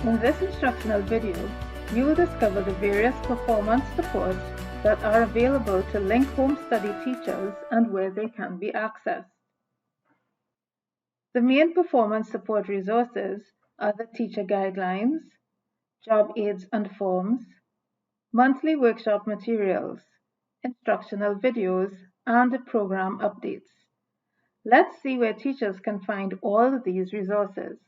In this instructional video, you will discover the various performance supports that are available to link home study teachers and where they can be accessed. The main performance support resources are the teacher guidelines, job aids and forms, monthly workshop materials, instructional videos, and program updates. Let's see where teachers can find all of these resources.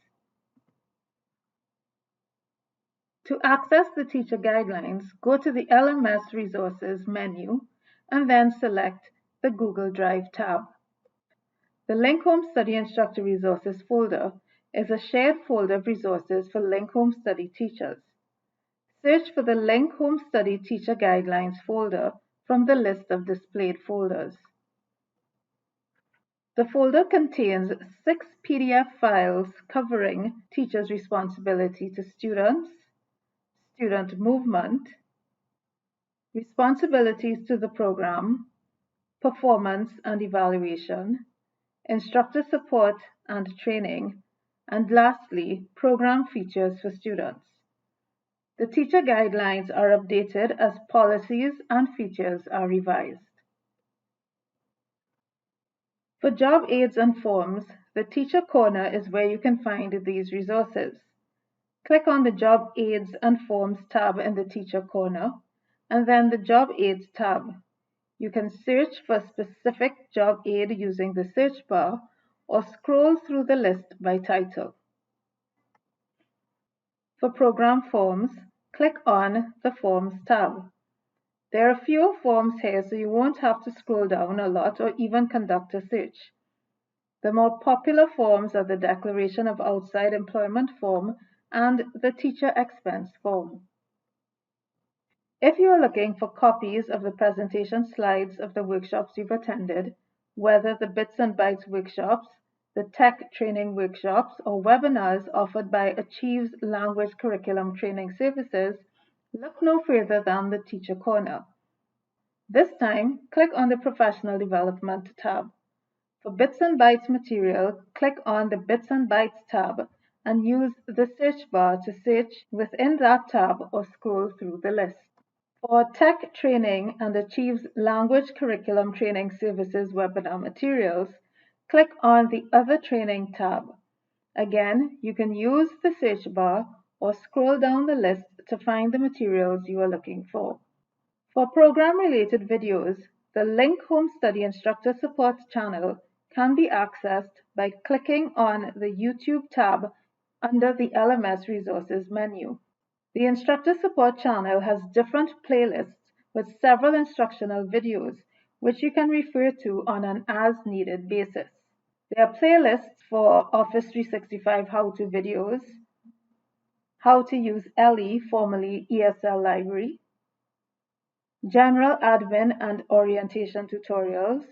To access the teacher guidelines, go to the LMS Resources menu and then select the Google Drive tab. The Link Home Study Instructor Resources folder is a shared folder of resources for Link Home Study teachers. Search for the Link Home Study Teacher Guidelines folder from the list of displayed folders. The folder contains 6 PDF files covering teachers' responsibility to students, student movement, responsibilities to the program, performance and evaluation, instructor support and training, and lastly, program features for students. The teacher guidelines are updated as policies and features are revised. For job aids and forms, the Teacher Corner is where you can find these resources. Click on the Job Aids and Forms tab in the Teacher Corner, and then the Job Aids tab. You can search for a specific job aid using the search bar or scroll through the list by title. For program forms, click on the Forms tab. There are fewer forms here, so you won't have to scroll down a lot or even conduct a search. The more popular forms are the Declaration of Outside Employment form and the Teacher Expense form. If you are looking for copies of the presentation slides of the workshops you've attended, whether the Bits and Bytes workshops, the tech training workshops, or webinars offered by Achieve's Language Curriculum Training Services, look no further than the Teacher Corner. This time, click on the Professional Development tab. For Bits and Bytes material, click on the Bits and Bytes tab and use the search bar to search within that tab or scroll through the list. For Tech Training and Achieve's Language Curriculum Training Services webinar materials, click on the Other Training tab. Again, you can use the search bar or scroll down the list to find the materials you are looking for. For program-related videos, the Link Home Study Instructor Support channel can be accessed by clicking on the YouTube tab under the LMS Resources menu. The Instructor Support channel has different playlists with several instructional videos, which you can refer to on an as-needed basis. There are playlists for Office 365 how-to videos, how to use LE, formerly ESL Library, general admin and orientation tutorials,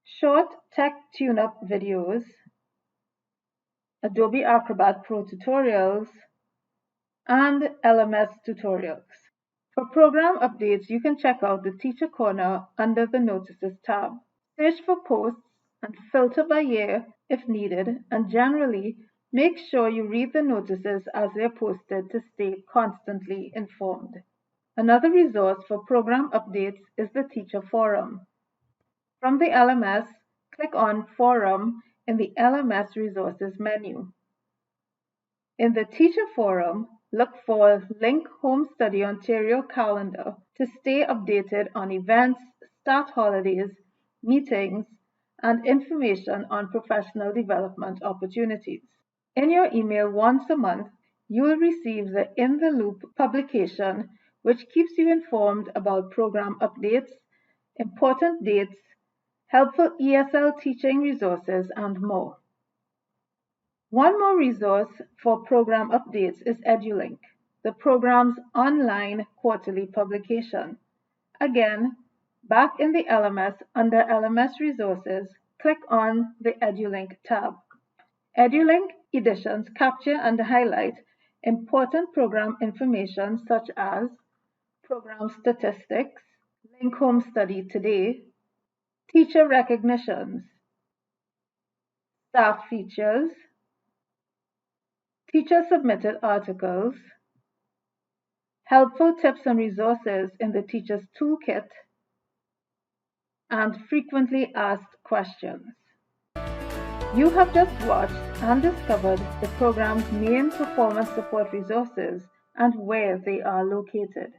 short tech tune-up videos, Adobe Acrobat Pro tutorials, and LMS tutorials. For program updates, you can check out the Teacher Corner under the Notices tab. Search for posts and filter by year if needed, and generally, make sure you read the notices as they're posted to stay constantly informed. Another resource for program updates is the Teacher Forum. From the LMS, click on Forum in the LMS Resources menu. In the Teacher Forum, look for Link Home Study Ontario calendar to stay updated on events, start holidays, meetings, and information on professional development opportunities. In your email once a month, you will receive the In the Loop publication, which keeps you informed about program updates, important dates, helpful ESL teaching resources, and more. One more resource for program updates is EduLink, the program's online quarterly publication. Again, back in the LMS under LMS Resources, click on the EduLink tab. EduLink editions capture and highlight important program information such as program statistics, Link Home Study Today, teacher recognitions, staff features, teacher-submitted articles, helpful tips and resources in the teacher's toolkit, and frequently asked questions. You have just watched and discovered the program's main performance support resources and where they are located.